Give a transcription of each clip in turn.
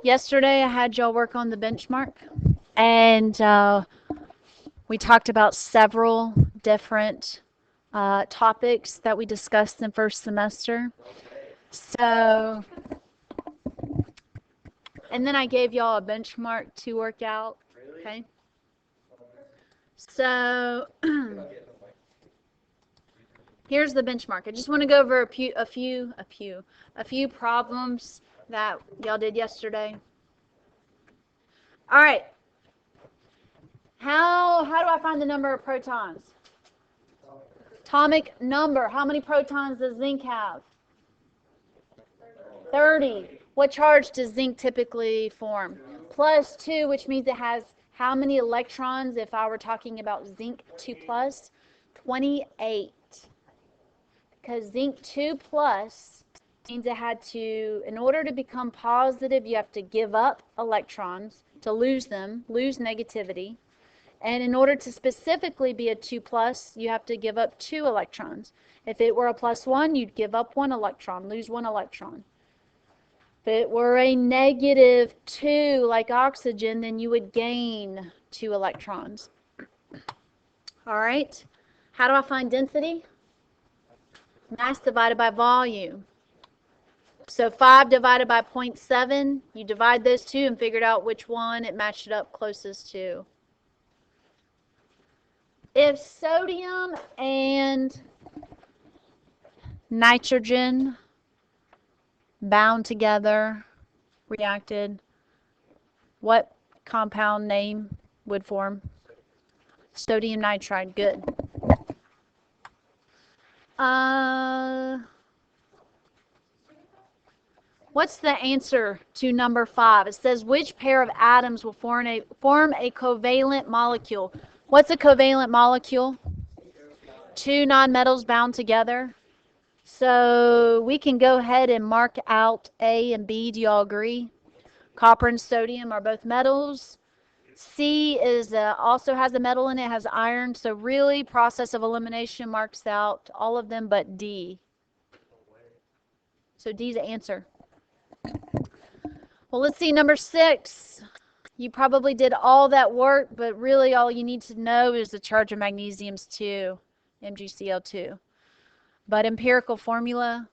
Yesterday I had y'all work on the benchmark, and we talked about several different topics that we discussed in first semester. So, and then I gave y'all a benchmark to work out. Okay. So here's the benchmark. I just want to go over a few problems that y'all did yesterday. All right. How do I find the number of protons? Atomic number. How many protons does zinc have? 30. What charge does zinc typically form? Plus 2, which means it has how many electrons if I were talking about zinc 2 plus? 28. Because zinc 2 plus means it had to, in order to become positive, you have to give up electrons to lose them, lose negativity. And in order to specifically be a 2 plus, you have to give up 2 electrons. If it were a plus 1, you'd give up 1 electron, lose 1 electron. If it were a negative 2, like oxygen, then you would gain 2 electrons. All right. How do I find density? Mass divided by volume. So 5 divided by 0.7, you divide those two and figured out which one it matched it up closest to. If sodium and nitrogen bound together, reacted, what compound name would form? Sodium nitride. Good. What's the answer to number 5? It says which pair of atoms will form a covalent molecule? What's a covalent molecule? 2 nonmetals bound together. So we can go ahead and mark out A and B. Do y'all agree? Copper and sodium are both metals. C is also has a metal in it, has iron. So really, process of elimination marks out all of them but D. So D's the answer. Well, let's see, number 6. You probably did all that work, but really all you need to know is the charge of magnesium's 2, MgCl2. But empirical formula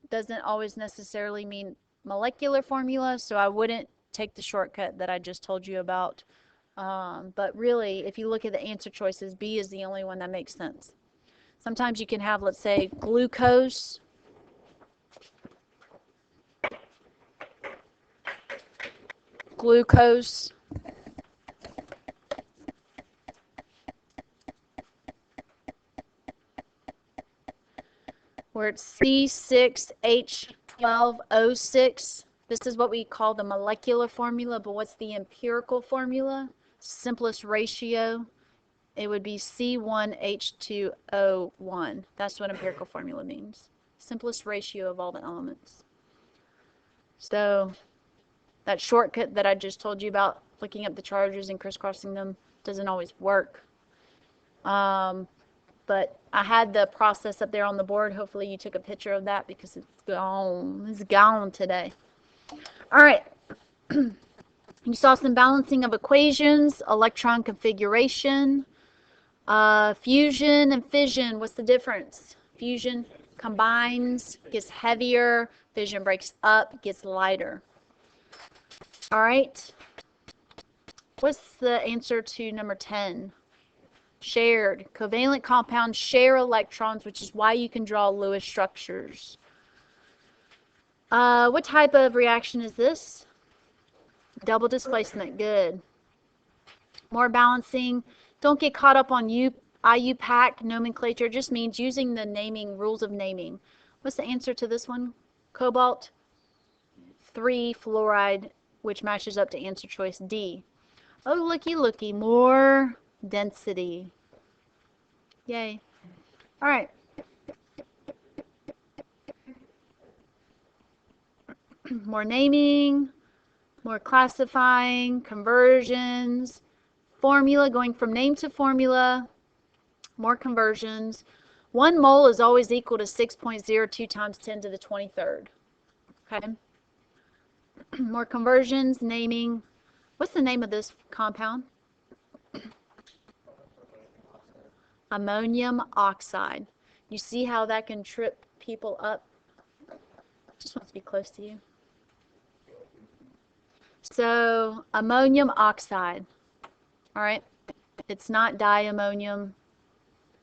doesn't always necessarily mean molecular formula, so I wouldn't take the shortcut that I just told you about. But really, if you look at the answer choices, B is the only one that makes sense. Sometimes you can have, let's say, glucose. Glucose. Where it's C6H12O6. This is what we call the molecular formula, but what's the empirical formula? Simplest ratio. It would be C1H2O1. That's what empirical formula means. Simplest ratio of all the elements. So that shortcut that I just told you about, looking up the charges and crisscrossing them, doesn't always work. But I had the process up there on the board. Hopefully you took a picture of that because it's gone. It's gone today. All right. You saw some balancing of equations, electron configuration, fusion and fission. What's the difference? Fusion combines, gets heavier. Fission breaks up, gets lighter. All right. What's the answer to number 10? Shared. Covalent compounds share electrons, which is why you can draw Lewis structures. What type of reaction is this? Double displacement. Good. More balancing. Don't get caught up on IUPAC nomenclature. It just means using the naming, rules of naming. What's the answer to this one? Cobalt 3 fluoride, which matches up to answer choice D. Oh, looky, looky. More density. Yay. All right. More naming, more classifying, conversions, formula, going from name to formula, more conversions. 1 mole is always equal to 6.02 times 10 to the 23rd. Okay? More conversions, naming. What's the name of this compound? Ammonium oxide. You see how that can trip people up? Just wants to be close to you. So ammonium oxide. All right. It's not diammonium.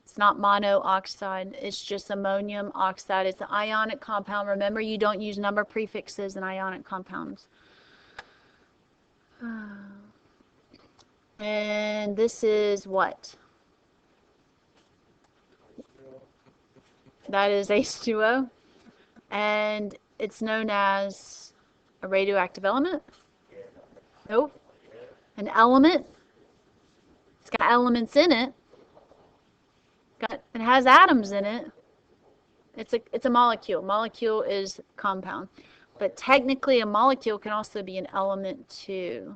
It's not monooxide. It's just ammonium oxide. It's an ionic compound. Remember, you don't use number prefixes in ionic compounds. And this is what? That is H2O. And it's known as a radioactive element? Nope. An element? It's got elements in it. It has atoms in it. It's a molecule. Molecule is compound. But technically a molecule can also be an element too.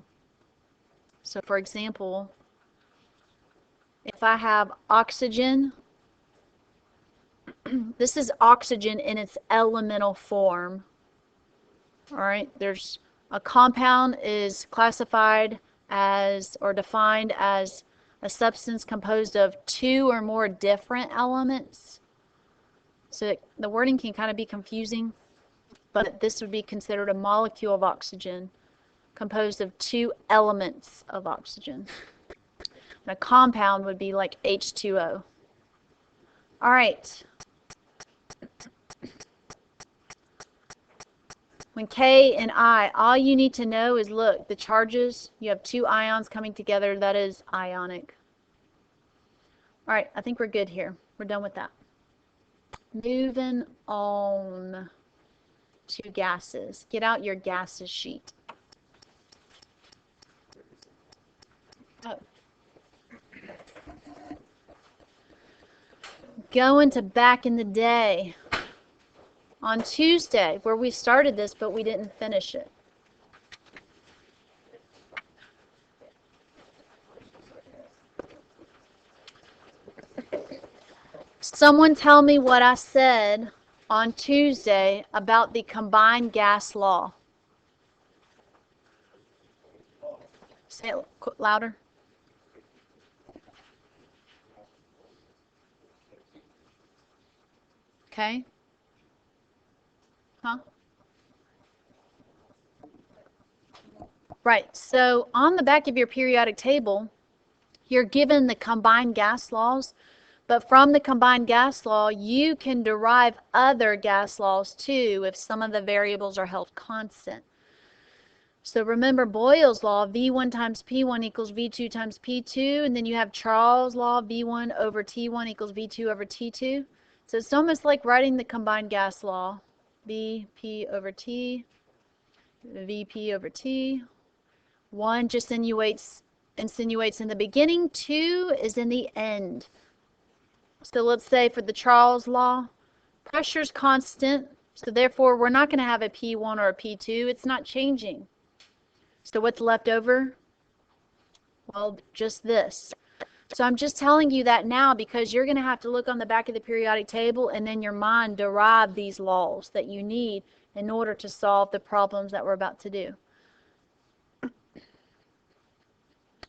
So for example, if I have oxygen, this is oxygen in its elemental form. All right, there's a compound is classified as or defined as a substance composed of two or more different elements. So the wording can kind of be confusing, but this would be considered a molecule of oxygen composed of two elements of oxygen. And a compound would be like H2O. All right. When K and I, all you need to know is, look, the charges, you have two ions coming together, that is ionic. All right, I think we're good here. We're done with that. Moving on to gases. Get out your gases sheet. Oh. Going to back in the day. On Tuesday, where we started this, but we didn't finish it. Someone tell me what I said on Tuesday about the combined gas law. Say it louder. Okay. Huh? Right. So on the back of your periodic table, you're given the combined gas laws, but from the combined gas law, you can derive other gas laws too if some of the variables are held constant. So remember Boyle's law, V1 times P1 equals V2 times P2, and then you have Charles' law, V1 over T1 equals V2 over T2. So it's almost like writing the combined gas law. Vp over T, Vp over T. 1 just insinuates in the beginning, 2 is in the end. So let's say for the Charles law, pressure is constant, so therefore we're not going to have a P1 or a P2. It's not changing. So what's left over? Well, just this. So I'm just telling you that now because you're going to have to look on the back of the periodic table and then your mind derive these laws that you need in order to solve the problems that we're about to do.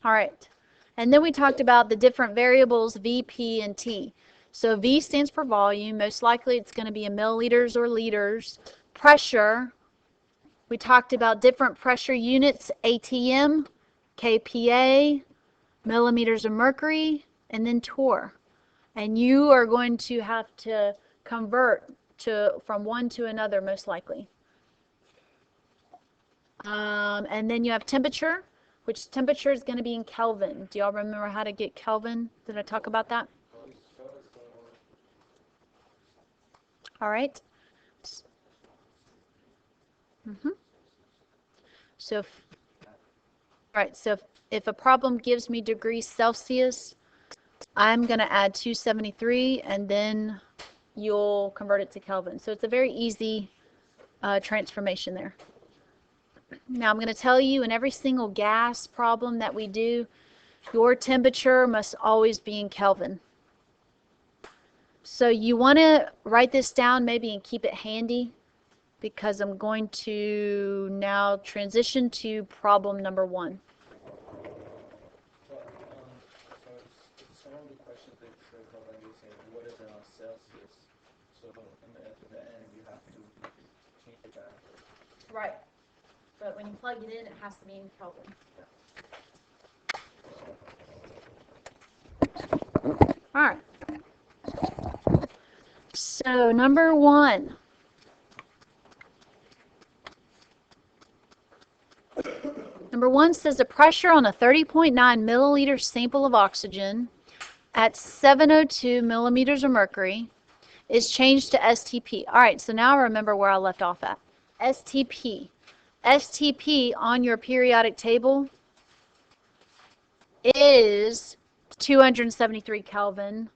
All right. And then we talked about the different variables V, P, and T. So V stands for volume. Most likely it's going to be in milliliters or liters. Pressure. We talked about different pressure units, ATM, kPa, millimeters of mercury, and then torr. And you are going to have to convert from one to another most likely. And then you have temperature, which temperature is going to be in Kelvin. Do y'all remember how to get Kelvin? Did I talk about that? All right. So, if a problem gives me degrees Celsius, I'm going to add 273 and then you'll convert it to Kelvin. So it's a very easy transformation there. Now I'm going to tell you in every single gas problem that we do, your temperature must always be in Kelvin. So you want to write this down maybe and keep it handy. because I'm going to now transition to problem number 1. Some of the questions they show up and they say, what is it on Celsius? So at the end, you have to change that. Right. But when you plug it in, it has to be in Kelvin. All right. So number 1. Number 1 says the pressure on a 30.9 milliliter sample of oxygen at 702 millimeters of mercury is changed to STP. All right, so now I remember where I left off at. STP. STP on your periodic table is 273 Kelvin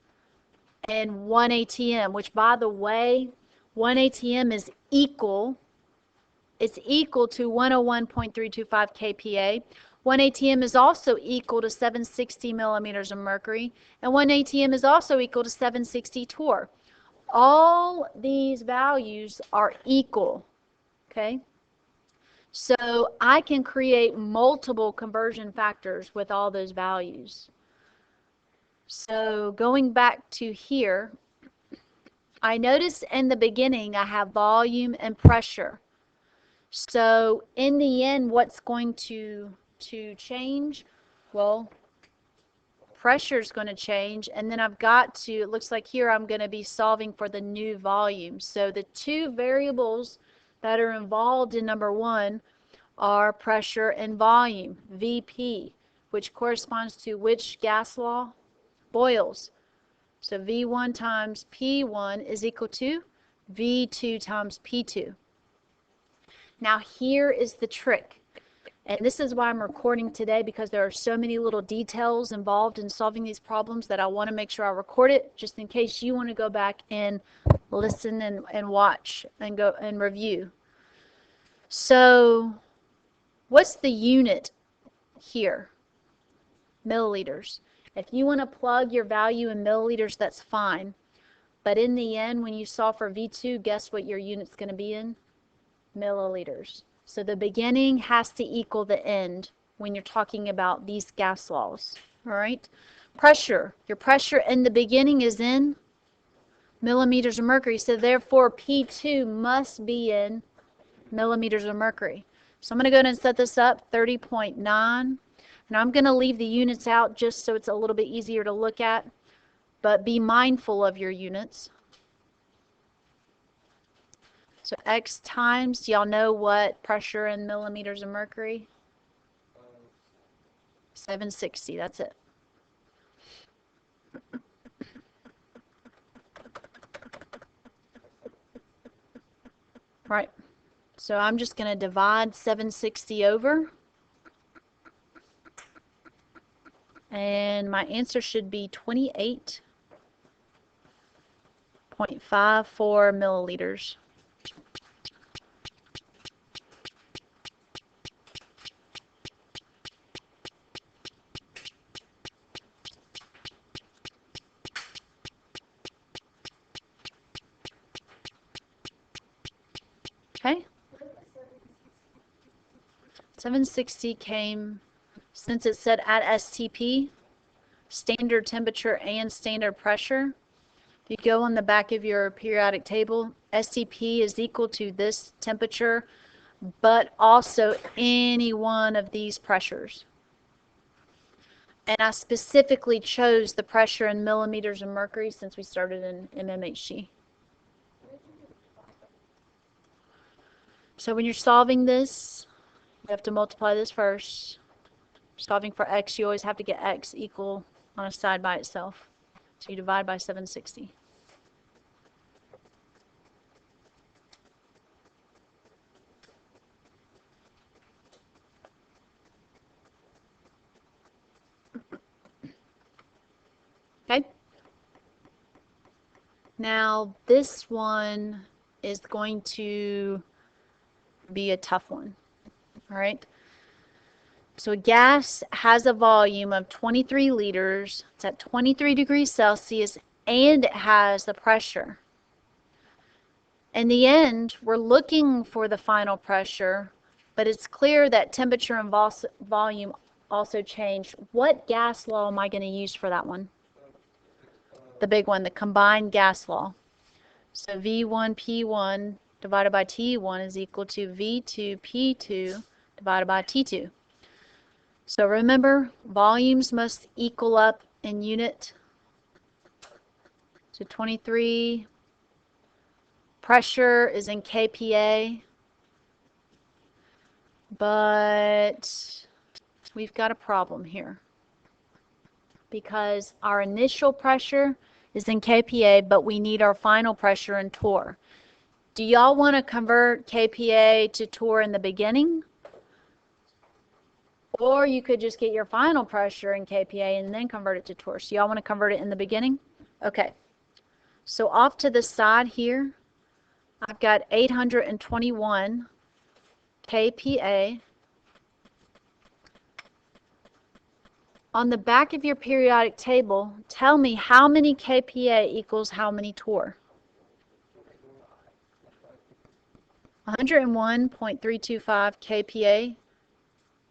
and 1 ATM, which, by the way, 1 ATM is equal to 101.325 kPa. 1 ATM is also equal to 760 millimeters of mercury, and 1 ATM is also equal to 760 torr. All these values are equal, okay? So I can create multiple conversion factors with all those values. So going back to here, I noticed in the beginning I have volume and pressure. So in the end, what's going to change? Well, pressure is going to change, and then I've got to, it looks like here I'm going to be solving for the new volume. So the two variables that are involved in number 1 are pressure and volume, VP, which corresponds to which gas law? Boyle's. So V1 times P1 is equal to V2 times P2. Now here is the trick. And this is why I'm recording today, because there are so many little details involved in solving these problems that I want to make sure I record it, just in case you want to go back and listen and watch and go and review. So what's the unit here? Milliliters. If you want to plug your value in milliliters, that's fine. But in the end, when you solve for V2, guess what your unit's going to be in? Milliliters. So the beginning has to equal the end when you're talking about these gas laws. All right. Pressure. Your pressure in the beginning is in millimeters of mercury. So therefore, P2 must be in millimeters of mercury. So I'm going to go ahead and set this up, 30.9. And I'm going to leave the units out just so it's a little bit easier to look at. But be mindful of your units. So X times, y'all know what pressure in millimeters of mercury? 760, that's it. Right. So I'm just going to divide 760 over. And my answer should be 28.54 milliliters. Okay. 760 came, since it said at STP, standard temperature and standard pressure. If you go on the back of your periodic table, STP is equal to this temperature, but also any one of these pressures. And I specifically chose the pressure in millimeters of mercury since we started in MMHG. So when you're solving this, you have to multiply this first. Solving for X, you always have to get X equal on a side by itself. So you divide by 760. Okay? Now this one is going to be a tough one. All right? So a gas has a volume of 23 liters. It's at 23 degrees Celsius, and it has the pressure. In the end, we're looking for the final pressure, but it's clear that temperature and volume also change. What gas law am I going to use for that one? The big one, the combined gas law. So V1P1 divided by T1 is equal to V2P2 divided by T2. So remember, volumes must equal up in unit. So 23, pressure is in kPa, but we've got a problem here because our initial pressure is in kPa, but we need our final pressure in torr. Do y'all want to convert kPa to torr in the beginning? Or you could just get your final pressure in kPa and then convert it to torr. So y'all want to convert it in the beginning? Okay. So off to the side here, I've got 821 kPa. On the back of your periodic table, tell me how many kPa equals how many torr? 101.325 kPa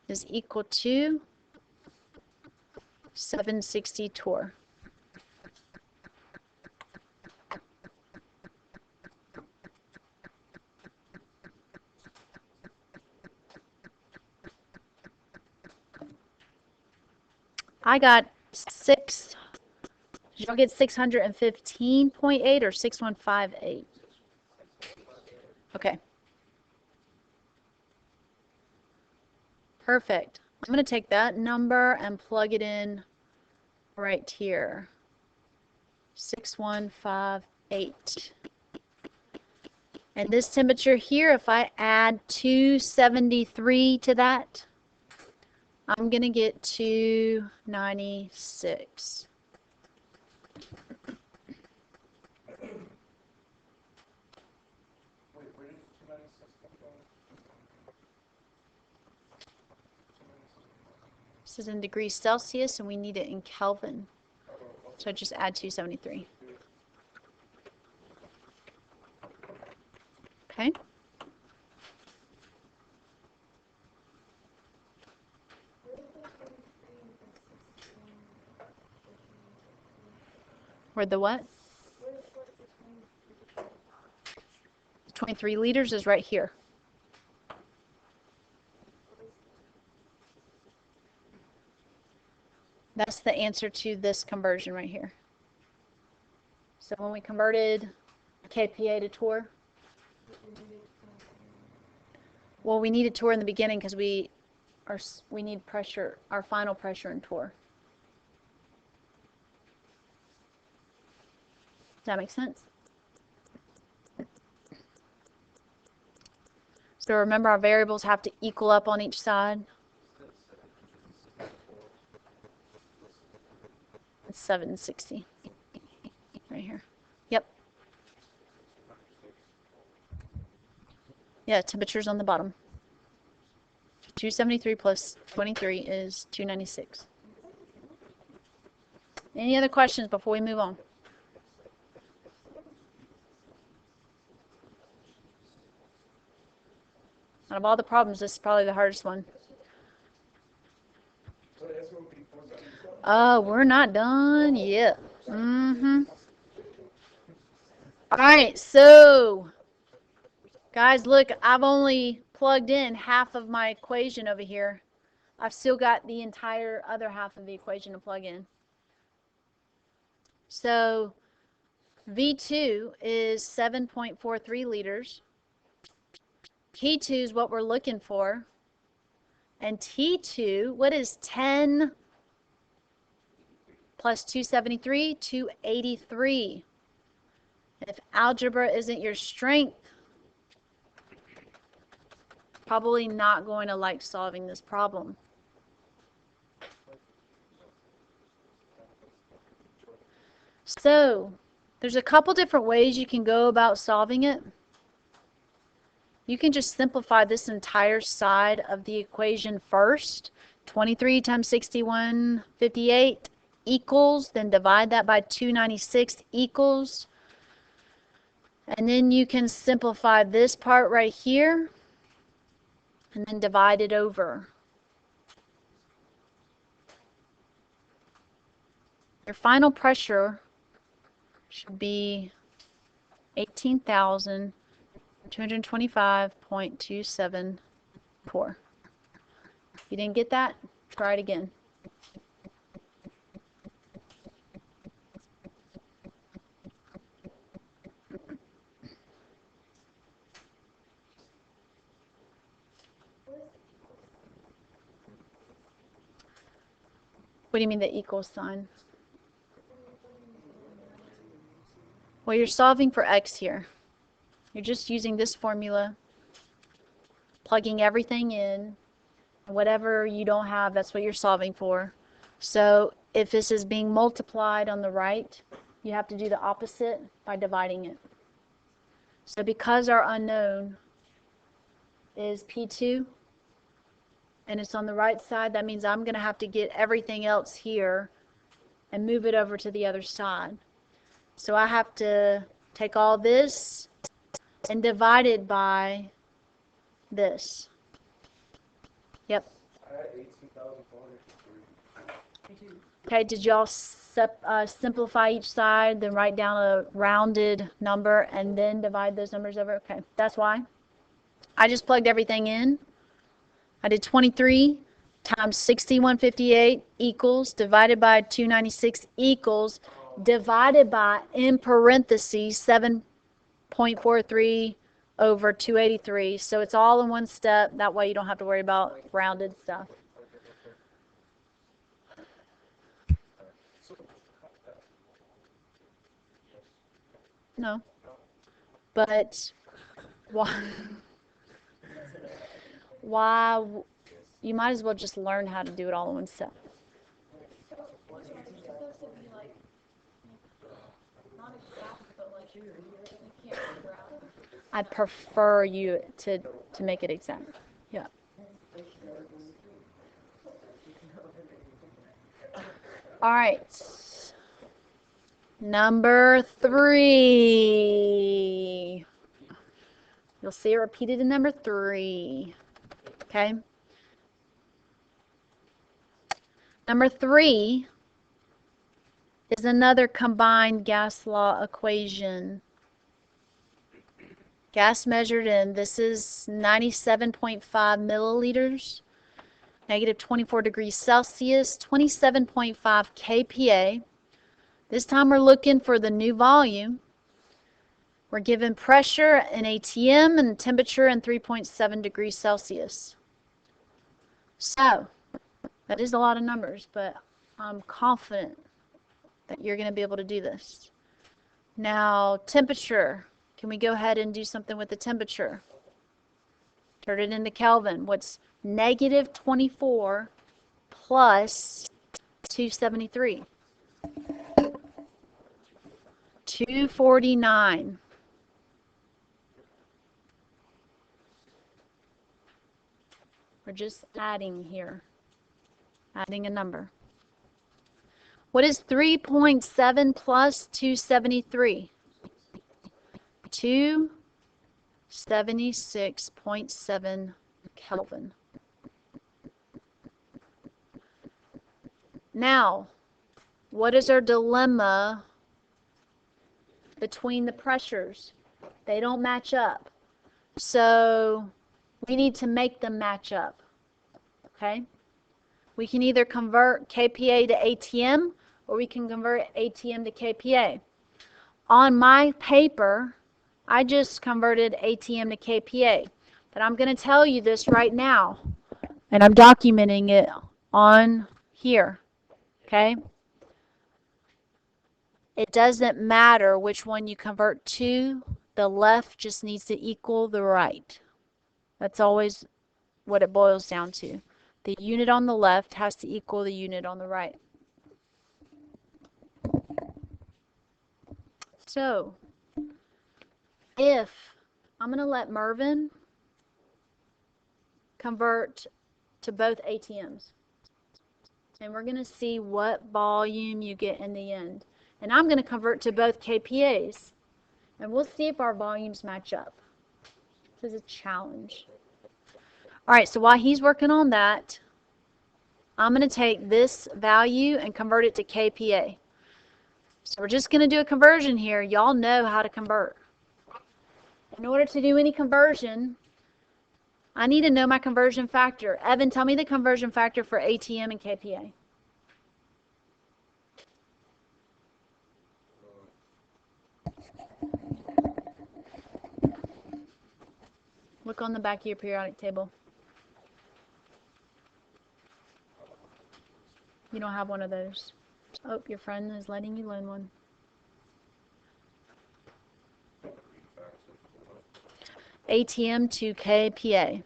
is equal to 760 torr. I got did y'all get 615.8 or 6158? Okay. Perfect. I'm going to take that number and plug it in right here. 6158. And this temperature here, if I add 273 to that, I'm going to get 296. This is in degrees Celsius, and we need it in Kelvin. So I just add 273. Okay. Where the what? 23 liters is right here. That's the answer to this conversion right here. So when we converted kPa to torr, well, we needed torr in the beginning because we need pressure, our final pressure in torr. Does that make sense? So remember, our variables have to equal up on each side. It's 760 right here. Yep. Yeah, temperature's on the bottom. 273 plus 23 is 296. Any other questions before we move on? Out of all the problems, this is probably the hardest one. We're not done yet. All right, so guys, look, I've only plugged in half of my equation over here. I've still got the entire other half of the equation to plug in. So V2 is 7.43 liters. T2 is what we're looking for. And T2, what is 10 plus 273? 283. If algebra isn't your strength, probably not going to like solving this problem. So, there's a couple different ways you can go about solving it. You can just simplify this entire side of the equation first. 23 times 6158 equals, then divide that by 296 equals. And then you can simplify this part right here and then divide it over. Your final pressure should be 18,225.274. If you didn't get that, try it again. What do you mean the equals sign? Well, you're solving for x here. You're just using this formula, plugging everything in. Whatever you don't have, that's what you're solving for. So if this is being multiplied on the right, you have to do the opposite by dividing it. So because our unknown is P2, and it's on the right side, that means I'm going to have to get everything else here and move it over to the other side. So I have to take all this and divide it by this. Yep. I had 18,453. Okay, did y'all simplify each side, then write down a rounded number, and then divide those numbers over? Okay, that's why. I just plugged everything in. I did 23 times 6158 equals, divided by 296 equals, divided by, in parentheses, 7.43 over 283. So it's all in one step. That way you don't have to worry about rounded stuff. No. But why? Why? You might as well just learn how to do it all in one step. I prefer you to make it exact. Yeah. All right. Number 3. You'll see it repeated in number 3. Okay. Number 3 is another combined gas law equation. Gas measured in, this is 97.5 milliliters, negative 24 degrees Celsius, 27.5 kPa. This time we're looking for the new volume. We're given pressure in ATM and temperature in 3.7 degrees Celsius. So, that is a lot of numbers, but I'm confident that you're going to be able to do this. Now, temperature. Can we go ahead and do something with the temperature? Turn it into Kelvin. What's negative 24 plus 273? 249. We're just adding here. Adding a number. What is 3.7 plus 273? 276.7 Kelvin. Now, what is our dilemma between the pressures? They don't match up. So we need to make them match up. Okay? We can either convert kPa to ATM, or we can convert ATM to kPa. On my paper, I just converted ATM to kPa, but I'm going to tell you this right now, and I'm documenting it on here, okay? It doesn't matter which one you convert to, the left just needs to equal the right. That's always what it boils down to. The unit on the left has to equal the unit on the right. So, if I'm going to let Mervin convert to both ATMs, and we're going to see what volume you get in the end. And I'm going to convert to both kPAs, And we'll see if our volumes match up. This is a challenge. All right, so while he's working on that, I'm going to take this value and convert it to kPa. So we're just going to do a conversion here. Y'all know how to convert. In order to do any conversion, I need to know my conversion factor. Evan, tell me the conversion factor for ATM and kPa. Look on the back of your periodic table. You don't have one of those. Oh, your friend is letting you loan one. ATM to kPa.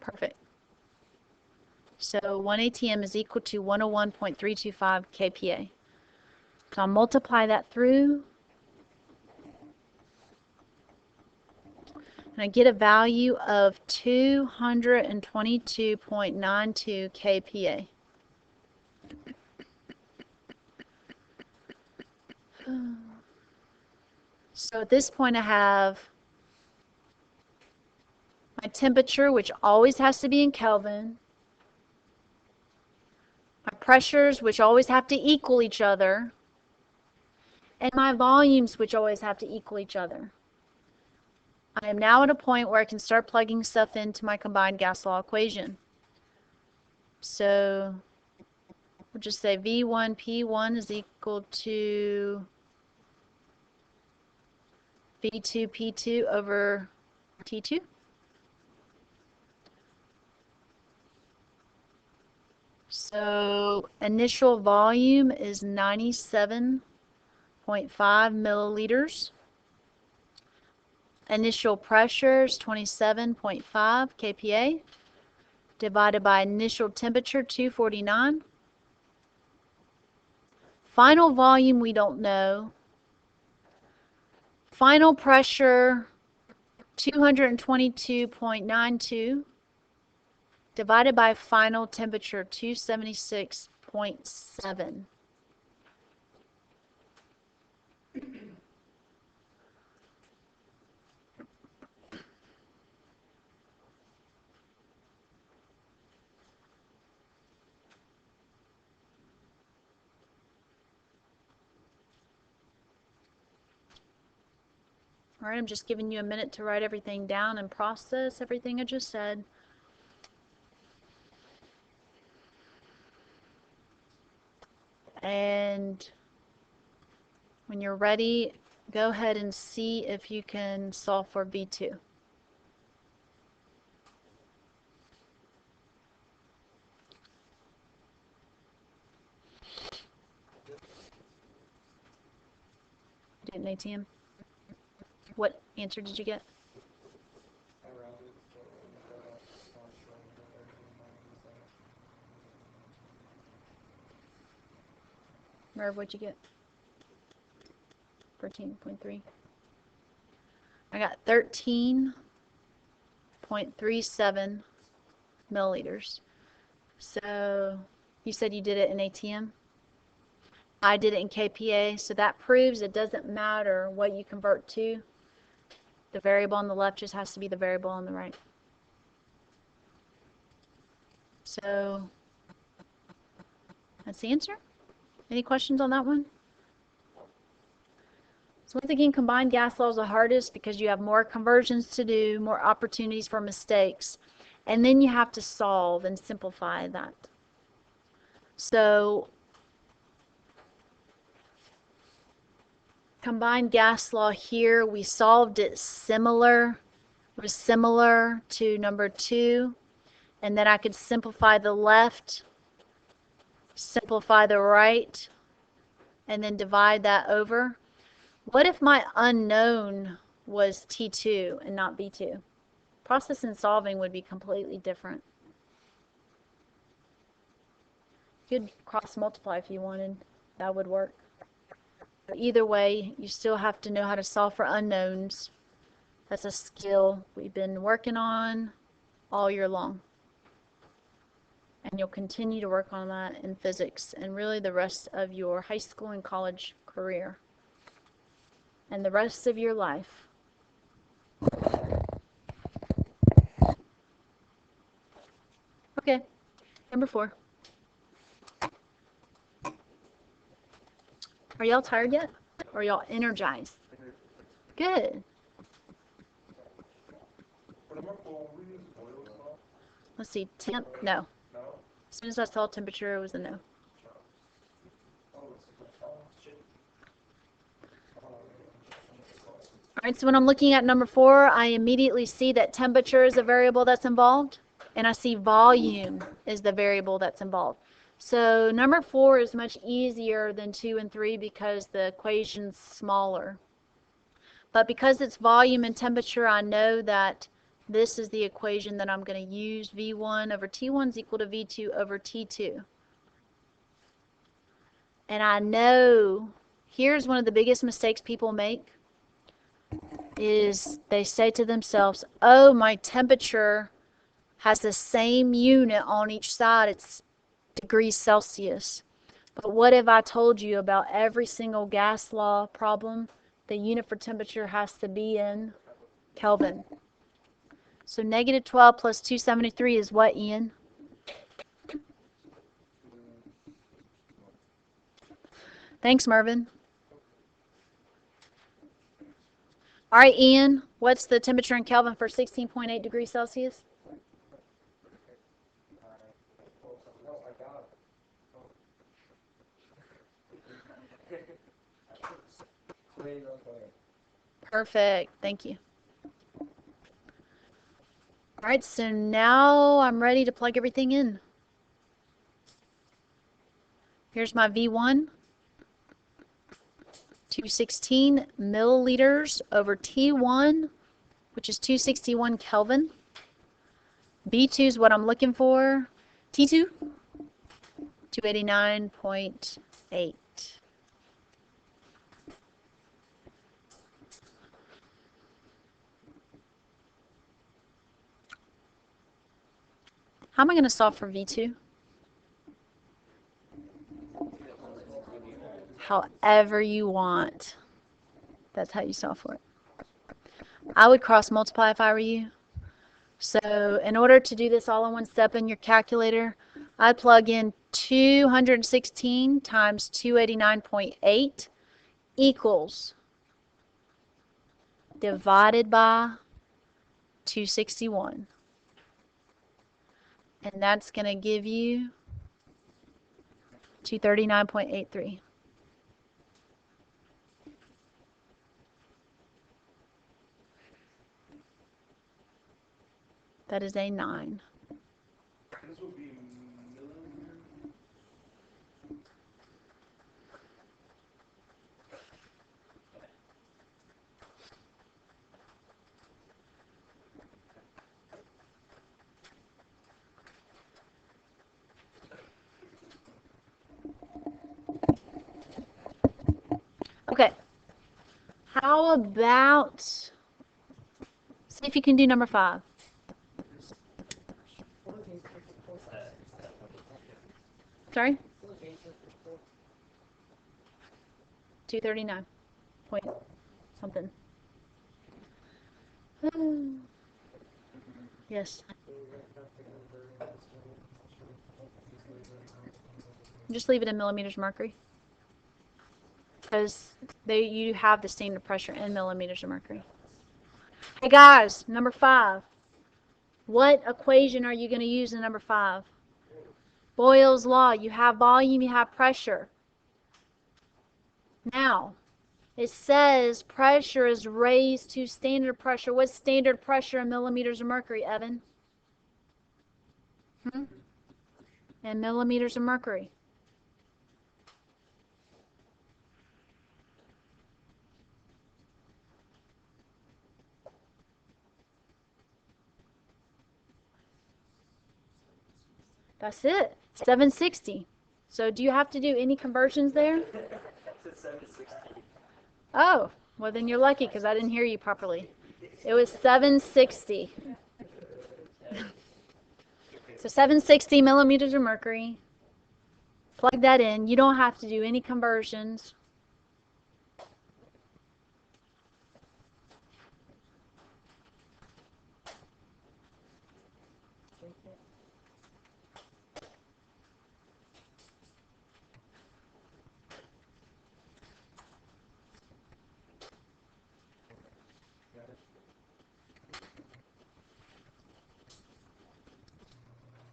Perfect. So 1 ATM is equal to 101.325 kPa. So I'll multiply that through. And I get a value of 222.92 kPa. So at this point I have my temperature, which always has to be in Kelvin. My pressures, which always have to equal each other. And my volumes, which always have to equal each other. I am now at a point where I can start plugging stuff into my combined gas law equation. So we'll just say V1P1 is equal to V2P2 over T2. So initial volume is 97.5 milliliters. Initial pressure is 27.5 kPa divided by initial temperature 249. Final volume we don't know. Final pressure 222.92 divided by final temperature 276.7. All right, I'm just giving you a minute to write everything down and process everything I just said. And when you're ready, go ahead and see if you can solve for V2. Did an ATM? What answer did you get? Merv, what'd you get? 13.3. I got 13.37 milliliters. So you said you did it in ATM? I did it in kPa, so that proves it doesn't matter what you convert to. The variable on the left just has to be the variable on the right. So that's the answer. Any questions on that one? So once again, combined gas law is the hardest because you have more conversions to do, more opportunities for mistakes, and then you have to solve and simplify that. So combined gas law here, we solved it similar. It was similar to number 2, and then I could simplify the left, simplify the right, and then divide that over. What if my unknown was T2 and not V2? Process and solving would be completely different. You could cross multiply if you wanted. That would work. But either way, you still have to know how to solve for unknowns That's a skill we've been working on all year long. And you'll continue to work on that in physics and really the rest of your high school and college career and the rest of your life. Okay, number 4. Are y'all tired yet? Or are y'all energized? Good. Let's see, temp, no. As soon as I saw temperature, it was a no. Alright, so when I'm looking at number 4, I immediately see that temperature is a variable that's involved, and I see volume is the variable that's involved. So number 4 is much easier than 2 and 3 because the equation's smaller. But because it's volume and temperature, I know that this is the equation that I'm going to use. V1 over T1 is equal to V2 over T2. And I know, here's one of the biggest mistakes people make, is they say to themselves, oh, my temperature has the same unit on each side. It's degrees Celsius. But what if I told you about every single gas law problem? The unit for temperature has to be in Kelvin. So negative 12 plus 273 is what, Ian? Thanks, Mervin. All right, Ian, what's the temperature in Kelvin for 16.8 degrees Celsius? Perfect. Thank you. All right, so now I'm ready to plug everything in. Here's my V1. 216 milliliters over T1, which is 261 Kelvin. B2 is what I'm looking for. T2, 289.8. How am I going to solve for V2? However you want. That's how you solve for it. I would cross multiply if I were you. So in order to do this all in one step in your calculator, I'd plug in 216 times 289.8 equals divided by 261. And that's going to give you 239.83. That is a 9. This will be millimeter. Okay. How about, see if you can do number 5. Sorry? 239 point something. Yes. Just leave it in millimeters of mercury. Because you have the standard pressure in millimeters of mercury. Hey guys, number 5. What equation are you going to use in number 5? Boyle's law. You have volume, you have pressure. Now, it says pressure is raised to standard pressure. What's standard pressure in millimeters of mercury, Evan? In millimeters of mercury. That's it. 760. So do you have to do any conversions there? Oh, well then you're lucky because I didn't hear you properly. It was 760. So 760 millimeters of mercury. Plug that in. You don't have to do any conversions.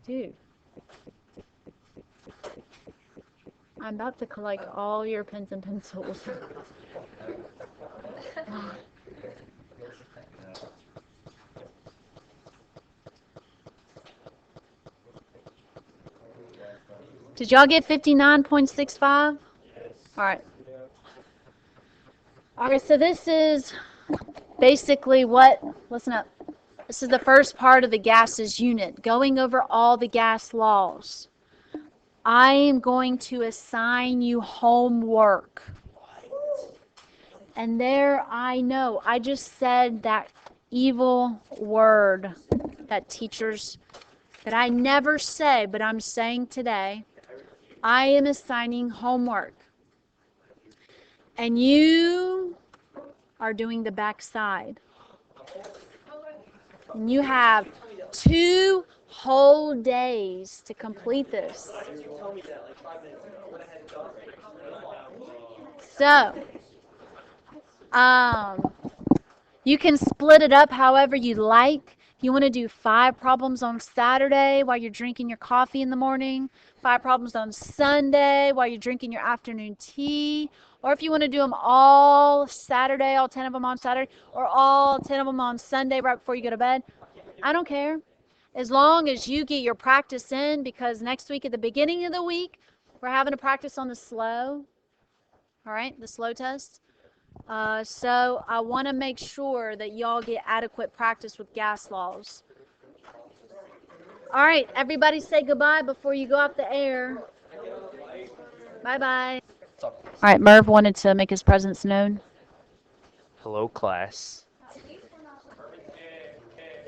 Dude. I'm about to collect all your pens and pencils. Did y'all get 59.65? All right. All right, so this is basically listen up. This is the first part of the gases unit, going over all the gas laws. I am going to assign you homework. And there I know, I just said that evil word that teachers, that I never say, but I'm saying today. I am assigning homework. And you are doing the back side. And you have 2 whole days to complete this. So, you can split it up however you like. If you want to do 5 problems on Saturday while you're drinking your coffee in the morning, 5 problems on Sunday while you're drinking your afternoon tea, or if you want to do them all Saturday, all 10 of them on Saturday, or all 10 of them on Sunday right before you go to bed, I don't care. As long as you get your practice in, because next week at the beginning of the week, we're having a practice on the slow, all right, the slow test. So I want to make sure that y'all get adequate practice with gas laws. All right, everybody say goodbye before you go off the air. Bye-bye. All right, Merv wanted to make his presence known. Hello, class.